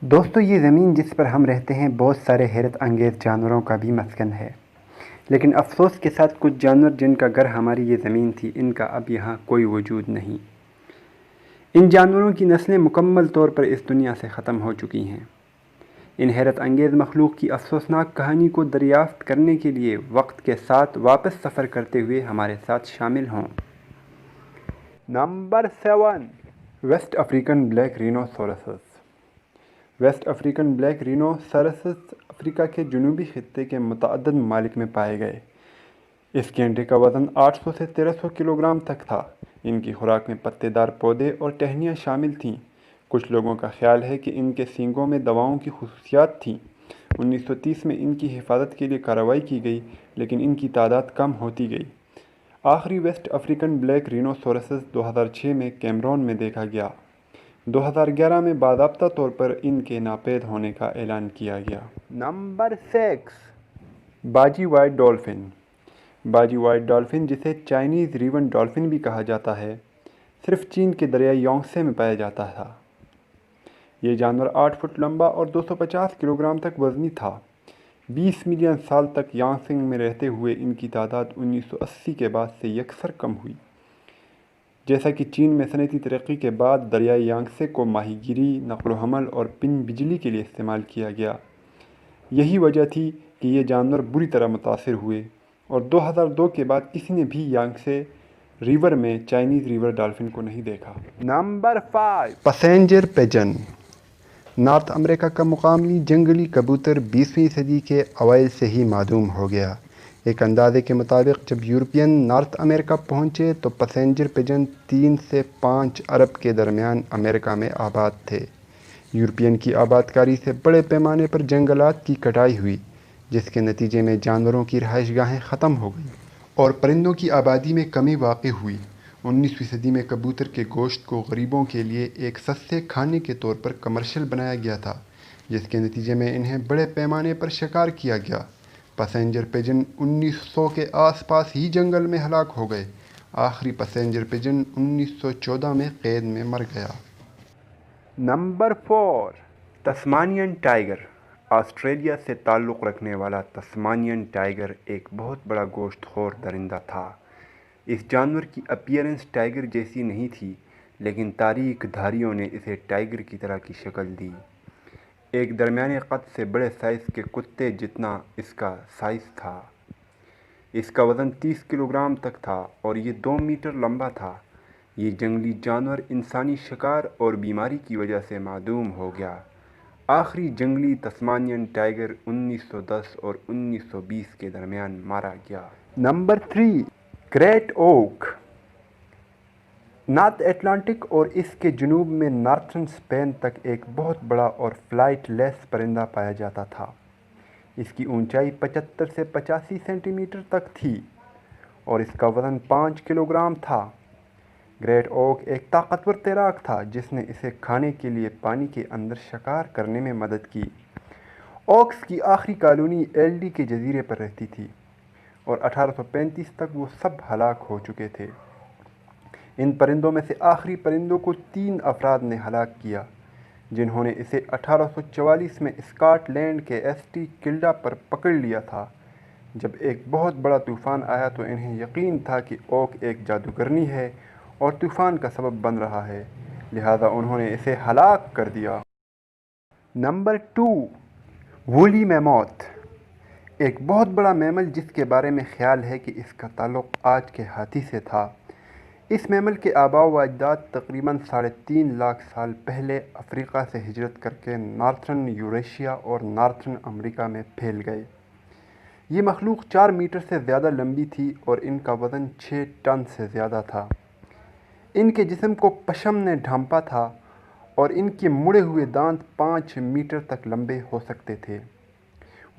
دوستو، یہ زمین جس پر ہم رہتے ہیں بہت سارے حیرت انگیز جانوروں کا بھی مسکن ہے، لیکن افسوس کے ساتھ کچھ جانور جن کا گھر ہماری یہ زمین تھی، ان کا اب یہاں کوئی وجود نہیں۔ ان جانوروں کی نسلیں مکمل طور پر اس دنیا سے ختم ہو چکی ہیں۔ ان حیرت انگیز مخلوق کی افسوسناک کہانی کو دریافت کرنے کے لیے وقت کے ساتھ واپس سفر کرتے ہوئے ہمارے ساتھ شامل ہوں۔ Number 7، west African black rhinoceroses. West African black rhinoceroses افریقہ کے جنوبی خطے کے متعدد ممالک میں پائے گئے۔ اس گینڈے کا وزن 800 سے 1300 کلوگرام تک تھا۔ ان کی خوراک میں پتے دار پودے اور ٹہنیاں شامل تھیں۔ کچھ لوگوں کا خیال ہے کہ ان کے سینگوں میں دواؤں کی خصوصیات تھیں۔ 1930 میں ان کی حفاظت کے لیے کارروائی کی گئی، لیکن ان کی تعداد کم ہوتی گئی۔ آخری ویسٹ افریقن بلیک رینوسورسز 2006 میں کیمرون میں دیکھا گیا۔ 2011 میں باضابطہ طور پر ان کے ناپید ہونے کا اعلان کیا گیا۔ نمبر 6، باجی وائٹ ڈولفن۔ باجی وائٹ ڈولفن، جسے چائنیز ریون ڈولفن بھی کہا جاتا ہے، صرف چین کے دریائے یانگسے میں پایا جاتا تھا۔ یہ جانور 8 فٹ لمبا اور 250 کلوگرام تک وزنی تھا۔ 20 ملین سال تک یانگسے میں رہتے ہوئے ان کی تعداد 1980 کے بعد سے یکسر کم ہوئی۔ جیسا کہ چین میں صنعتی ترقی کے بعد دریائے یانگسے کو ماہی گیری، نقل و حمل اور پن بجلی کے لیے استعمال کیا گیا، یہی وجہ تھی کہ یہ جانور بری طرح متاثر ہوئے، اور 2002 کے بعد کسی نے بھی یانگسے ریور میں چائنیز ریور ڈالفن کو نہیں دیکھا۔ Number 5، passenger Pigeon. نارتھ امریکہ کا مقامی جنگلی کبوتر 20ویں صدی کے اوائل سے ہی معدوم ہو گیا۔ ایک اندازے کے مطابق جب یورپین نارتھ امریکہ پہنچے تو پیسنجر پیجن 3 سے 5 ارب کے درمیان امریکہ میں آباد تھے۔ یورپین کی آباد کاری سے بڑے پیمانے پر جنگلات کی کٹائی ہوئی، جس کے نتیجے میں جانوروں کی رہائش گاہیں ختم ہو گئیں اور پرندوں کی آبادی میں کمی واقع ہوئی۔ 19ویں صدی میں کبوتر کے گوشت کو غریبوں کے لیے ایک سستے کھانے کے طور پر کمرشل بنایا گیا تھا، جس کے نتیجے میں انہیں بڑے پیمانے پر شکار کیا گیا۔ پیسنجر پیجن 1900 کے آس پاس ہی جنگل میں ہلاک ہو گئے۔ آخری پیسنجر پیجن 1914 میں قید میں مر گیا۔ Number 4، تسمانین tiger. آسٹریلیا سے تعلق رکھنے والا تسمانین ٹائیگر ایک بہت بڑا گوشت خور درندہ تھا۔ اس جانور کی اپیرنس ٹائیگر جیسی نہیں تھی، لیکن تاریخ دھاریوں نے اسے ٹائیگر کی طرح کی شکل دی۔ ایک درمیانے قد سے بڑے سائز کے کتے جتنا اس کا سائز تھا۔ اس کا وزن 30 کلوگرام تک تھا اور یہ 2 میٹر لمبا تھا۔ یہ جنگلی جانور انسانی شکار اور بیماری کی وجہ سے معدوم ہو گیا۔ آخری جنگلی تسمانین ٹائیگر 1910 اور 1920 کے درمیان مارا گیا۔ نمبر 3، گریٹ اوک۔ نارتھ اٹلانٹک اور اس کے جنوب میں نارتھرن اسپین تک ایک بہت بڑا اور فلائٹ لیس پرندہ پایا جاتا تھا۔ اس کی اونچائی 75 سے 85 سینٹی میٹر تک تھی اور اس کا وزن 5 کلوگرام تھا۔ گریٹ اوک ایک طاقتور تیراک تھا جس نے اسے کھانے کے لیے پانی کے اندر شکار کرنے میں مدد کی۔ اوکس کی آخری کالونی ایل ڈی کے جزیرے پر رہتی تھی اور 1835 تک وہ سب ہلاک ہو چکے تھے۔ ان پرندوں میں سے آخری پرندوں کو 3 افراد نے ہلاک کیا، جنہوں نے اسے 1844 میں اسکاٹ لینڈ کے ایس ٹی کلڈا پر پکڑ لیا تھا۔ جب ایک بہت بڑا طوفان آیا تو انہیں یقین تھا کہ اوک ایک جادوگرنی ہے اور طوفان کا سبب بن رہا ہے، لہذا انہوں نے اسے ہلاک کر دیا۔ Number 2، woolly mammoth. ایک بہت بڑا میمل جس کے بارے میں خیال ہے کہ اس کا تعلق آج کے ہاتھی سے تھا۔ اس میمل کے آباء و اجداد تقریباً 3.5 لاکھ سال پہلے افریقہ سے ہجرت کر کے نارتھرن یوریشیا اور نارتھرن امریکہ میں پھیل گئے۔ یہ مخلوق 4 میٹر سے زیادہ لمبی تھی اور ان کا وزن 6 ٹن سے زیادہ تھا۔ ان کے جسم کو پشم نے ڈھانپا تھا اور ان کے مڑے ہوئے دانت 5 میٹر تک لمبے ہو سکتے تھے۔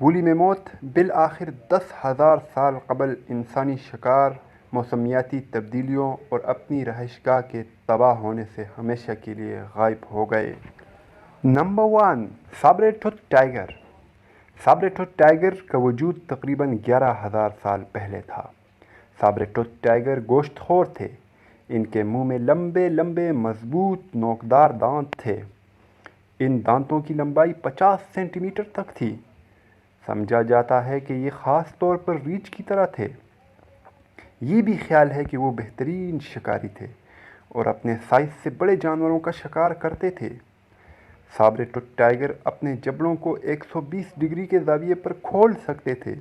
وولی میموتھ بالآخر 10,000 سال قبل انسانی شکار، موسمیاتی تبدیلیوں اور اپنی رہائش گاہ کے تباہ ہونے سے ہمیشہ کے لیے غائب ہو گئے۔ Number 1، sabre tooth tiger. Sabre tooth tiger کا وجود تقریباً 11,000 سال پہلے تھا۔ سابر ٹوتھ ٹائیگر گوشت خور تھے۔ ان کے منہ میں لمبے لمبے مضبوط نوکدار دانت تھے۔ ان دانتوں کی لمبائی 50 سینٹی میٹر تک تھی۔ سمجھا جاتا ہے کہ یہ خاص طور پر ریچھ کی طرح تھے۔ یہ بھی خیال ہے کہ وہ بہترین شکاری تھے اور اپنے سائز سے بڑے جانوروں کا شکار کرتے تھے۔ سابر ٹوتھ ٹائیگر اپنے جبڑوں کو 120 ڈگری کے زاویے پر کھول سکتے تھے۔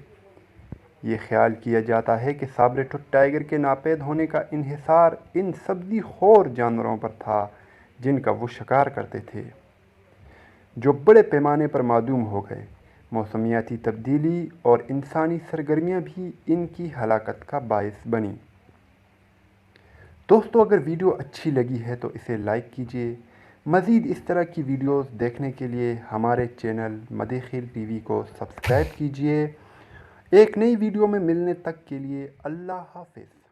یہ خیال کیا جاتا ہے کہ سابر ٹوتھ ٹائیگر کے ناپید ہونے کا انحصار ان سبزی خور جانوروں پر تھا جن کا وہ شکار کرتے تھے، جو بڑے پیمانے پر معدوم ہو گئے۔ موسمیاتی تبدیلی اور انسانی سرگرمیاں بھی ان کی ہلاکت کا باعث بنیں۔ دوستو، اگر ویڈیو اچھی لگی ہے تو اسے لائک کیجیے۔ مزید اس طرح کی ویڈیوز دیکھنے کے لیے ہمارے چینل مدخل ٹی وی کو سبسکرائب کیجیے۔ ایک نئی ویڈیو میں ملنے تک کے لیے اللہ حافظ۔